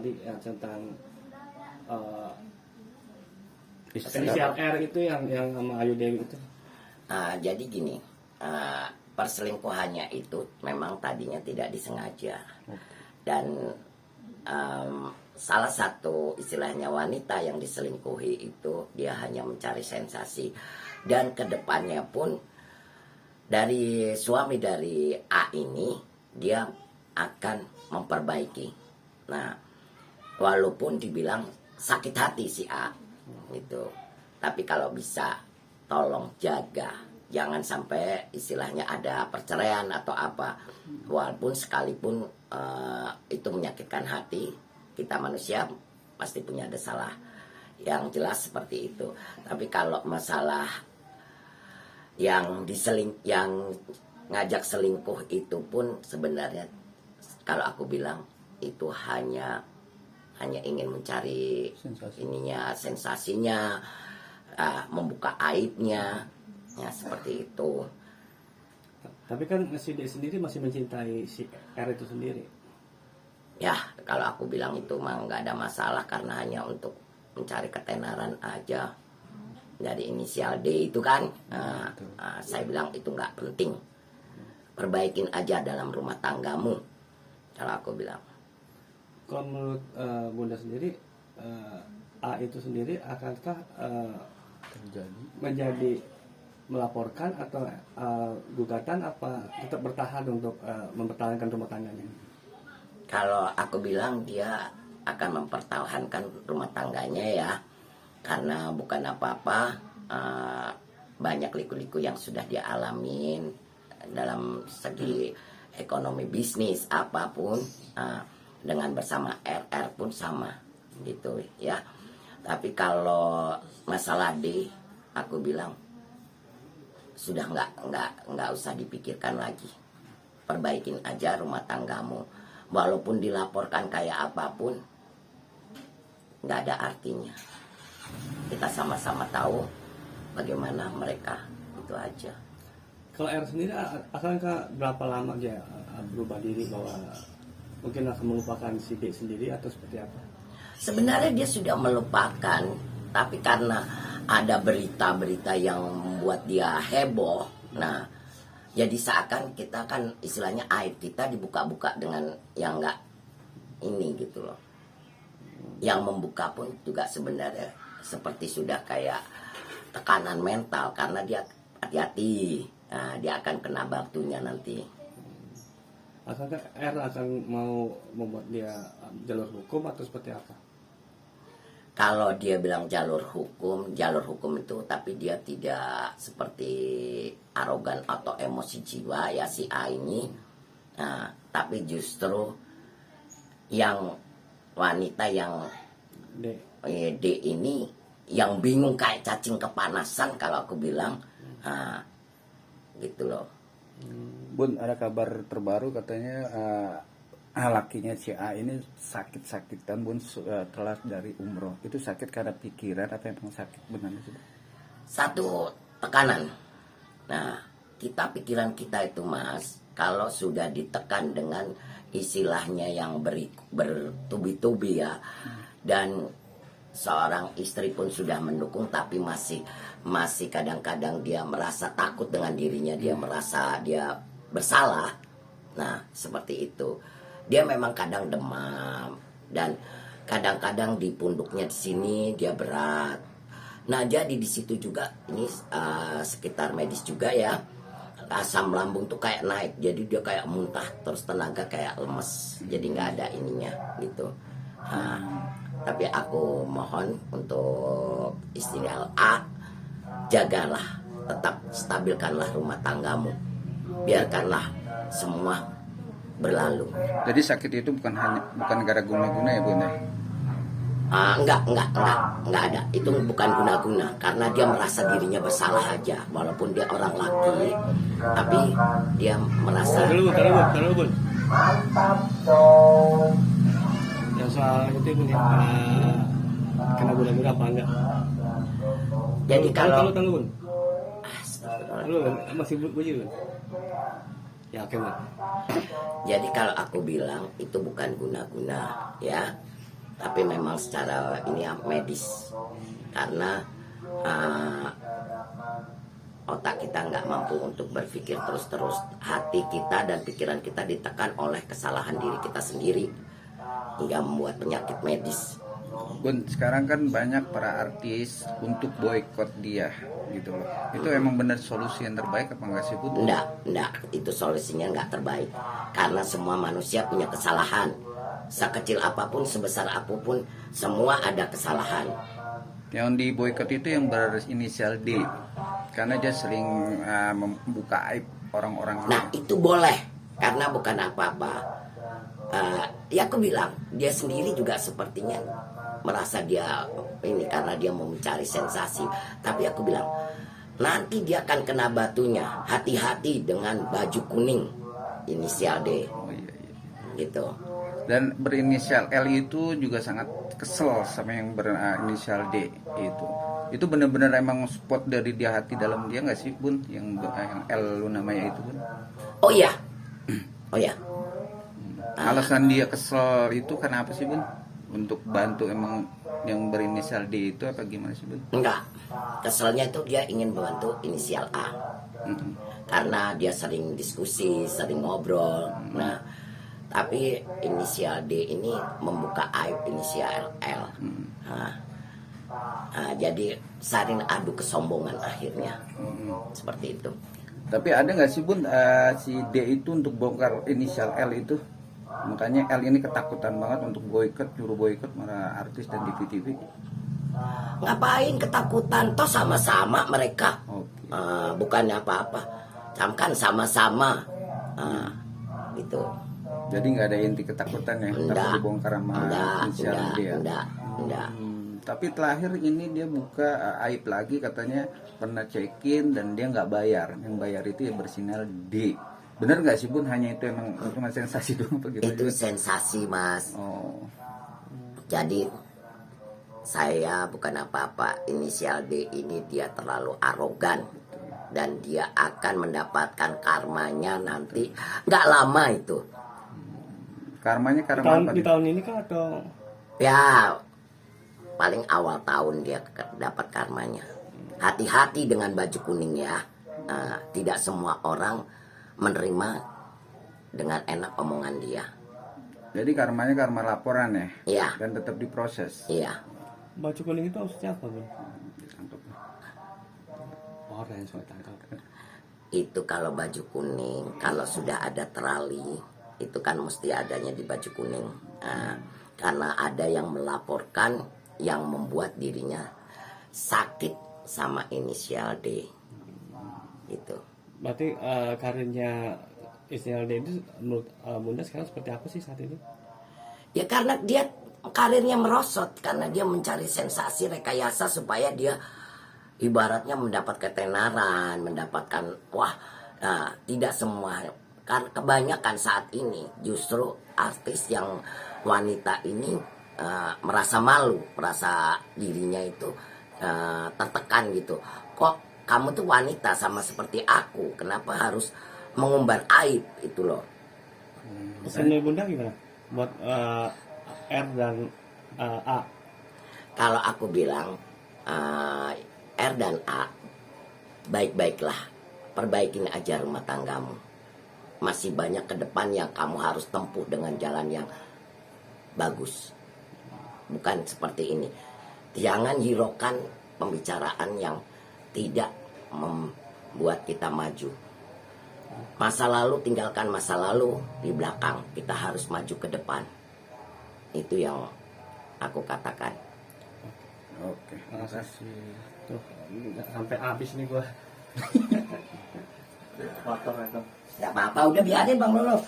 tadi yang tentang Istilah. inisial R itu yang sama Ayu Dewi itu. Jadi gini, perselingkuhannya itu memang tadinya tidak disengaja. Dan salah satu istilahnya wanita yang diselingkuhi itu dia hanya mencari sensasi. Dan kedepannya pun dari suami dari A ini dia akan memperbaiki. Nah, walaupun dibilang sakit hati si A gitu, tapi kalau bisa tolong jaga, jangan sampai istilahnya ada perceraian atau apa. Walaupun sekalipun itu menyakitkan hati, kita manusia pasti punya ada salah. Yang jelas seperti itu. Tapi kalau masalah yang ngajak selingkuh itu pun sebenarnya kalau aku bilang itu hanya ingin mencari sensasinya, membuka aibnya, ya seperti itu. Tapi kan si D sendiri masih mencintai si R itu sendiri. Ya kalau aku bilang itu mah nggak ada masalah karena hanya untuk mencari ketenaran aja. Dari inisial D itu kan, saya bilang itu nggak penting. Perbaikin aja dalam rumah tanggamu, kalau aku bilang. Kalau menurut Bunda sendiri, A itu sendiri akankah menjadi melaporkan atau gugatan, apa tetap bertahan untuk mempertahankan rumah tangganya? Kalau aku bilang dia akan mempertahankan rumah tangganya ya, karena bukan apa-apa, banyak liku-liku yang sudah dia alamin dalam segi ekonomi bisnis apapun, dengan bersama RR pun sama gitu ya. Tapi kalau masalah D, aku bilang sudah nggak usah dipikirkan lagi, perbaikin aja rumah tanggamu, walaupun dilaporkan kayak apapun nggak ada artinya. Kita sama-sama tahu bagaimana mereka, itu aja. Kalau R sendiri akankah berapa lama dia berubah diri bahwa mungkin akan melupakan si D sendiri atau seperti apa? Sebenarnya dia sudah melupakan, tapi karena ada berita-berita yang membuat dia heboh, nah jadi seakan kita kan istilahnya aib kita dibuka-buka dengan yang enggak ini gitu loh. Yang membuka pun juga sebenarnya seperti sudah kayak tekanan mental karena dia hati-hati, nah, dia akan kena batunya nanti. Akankah R akan mau membuat dia jalur hukum atau seperti apa? Kalau dia bilang jalur hukum itu, tapi dia tidak seperti arogan atau emosi jiwa ya si A ini. Nah, tapi justru yang wanita yang D ini yang bingung kayak cacing kepanasan kalau aku bilang, gitu loh. Bun, ada kabar terbaru katanya lakinya si A ini sakit-sakitan Bun, telat dari umroh. Itu sakit karena pikiran apa emang sakit benar sih? Satu, tekanan. Nah, pikiran kita itu Mas, kalau sudah ditekan dengan istilahnya yang bertubi-tubi ya, dan seorang istri pun sudah mendukung, tapi masih kadang-kadang dia merasa takut dengan dirinya, dia merasa dia bersalah. Nah, seperti itu. Dia memang kadang demam dan kadang-kadang di punduknya di sini dia berat. Nah, jadi di situ juga ini sekitar medis juga ya. Asam lambung tuh kayak naik, jadi dia kayak muntah, terus tenaga kayak lemes, jadi nggak ada ininya gitu. Tapi aku mohon untuk istri A, jagalah, tetap stabilkanlah rumah tanggamu, biarkanlah semua berlalu. Jadi sakit itu bukan gara guna-guna ya Bun ya? Enggak ada. Itu bukan guna-guna, karena dia merasa dirinya bersalah aja, walaupun dia orang laki, tapi dia merasa. Kalau Bun. Yang soal itu Bun ya, kena guna-guna apa enggak? Jadi kalau Bun. Lu masih bunyi Bun. Ya oke Bun. Jadi kalau aku bilang itu bukan guna-guna ya. tapi memang secara ini ya medis, karena otak kita nggak mampu untuk berpikir terus-terus, hati kita dan pikiran kita ditekan oleh kesalahan diri kita sendiri hingga membuat penyakit medis. Bun, sekarang kan banyak para artis untuk boykot dia gitu loh. Itu emang benar solusi yang terbaik apa enggak sih, Bun? Enggak, itu solusinya nggak terbaik. Karena semua manusia punya kesalahan. Sekecil apapun, sebesar apapun, semua ada kesalahan. Yang di boykot itu yang berinisial D, karena dia sering membuka aib orang-orang. Nah, itu boleh, karena bukan apa-apa. Ya aku bilang, dia sendiri juga sepertinya merasa dia ini karena dia mau mencari sensasi. Tapi aku bilang, nanti dia akan kena batunya. Hati-hati dengan baju kuning inisial D. Oh, iya. Gitu. Dan berinisial L itu juga sangat kesel sama yang berinisial D itu. Itu benar-benar emang spot dari dia, hati dalam dia nggak sih, Bun? Yang L lu namanya itu, Bun? Oh iya. Oh iya. Alasan dia kesel itu karena apa sih, Bun? Untuk bantu emang yang berinisial D itu apa gimana sih, Bun? Enggak. Keselnya itu dia ingin membantu inisial A. Karena dia sering diskusi, sering ngobrol. Nah, tapi inisial D ini membuka aib inisial L. Jadi saling adu kesombongan akhirnya. Seperti itu. Tapi ada nggak sih, Bun, si D itu untuk bongkar inisial L itu? Makanya L ini ketakutan banget untuk boykot, nyuruh boykot para artis dan TV-TV. Ngapain ketakutan? Toh sama-sama mereka. Oke. Bukannya apa-apa. Kan sama-sama. Gitu. Jadi nggak ada inti ketakutan ya, takut dibongkar sama inisial D ya? Enggak. Tapi terakhir ini dia buka aib lagi, katanya pernah check-in dan dia nggak bayar. Yang bayar itu ya bersinyal D. Bener nggak sih, Bun? Hanya itu emang cuma sensasi doang apa gimana? Itu sensasi, Mas. Oh. Jadi saya bukan apa-apa. Inisial D ini dia terlalu arogan dan dia akan mendapatkan karmanya nanti nggak lama itu. Karmanya karma apa? Di tahun ini kan atau Ya paling awal tahun dia dapat karmanya. Hati-hati dengan baju kuning ya. Tidak semua orang menerima dengan enak omongan dia. Jadi karmanya karma laporan ya? Iya. Dan tetap diproses. Iya. baju kuning itu maksudnya apa, Bun? Orang yang suka tangkap. Itu kalau baju kuning, kalau sudah ada terali, itu kan mesti adanya di baju kuning. Karena ada yang melaporkan yang membuat dirinya sakit sama inisial D. Gitu. Berarti karirnya inisial D itu menurut Bunda sekarang seperti apa sih saat ini? Ya karena dia karirnya merosot, karena dia mencari sensasi rekayasa supaya dia ibaratnya mendapat ketenaran, mendapatkan tidak semua, kan kebanyakan saat ini justru artis yang wanita ini merasa malu, merasa dirinya itu tertekan gitu. Kok kamu tuh wanita sama seperti aku, kenapa harus mengumbar aib itu loh. Pesan dari Bunda gimana buat R dan A? Kalau aku bilang R dan A, baik-baiklah, perbaikin aja rumah tanggamu. Masih banyak ke depan yang kamu harus tempuh dengan jalan yang bagus. Bukan seperti ini. Jangan hiraukan pembicaraan yang tidak membuat kita maju. Masa lalu tinggalkan masa lalu di belakang. Kita harus maju ke depan. Itu yang aku katakan. Oke, makasih. Tuh, sampai habis nih gua. Kotor itu. Gak apa-apa, udah biarin Bang Lolof.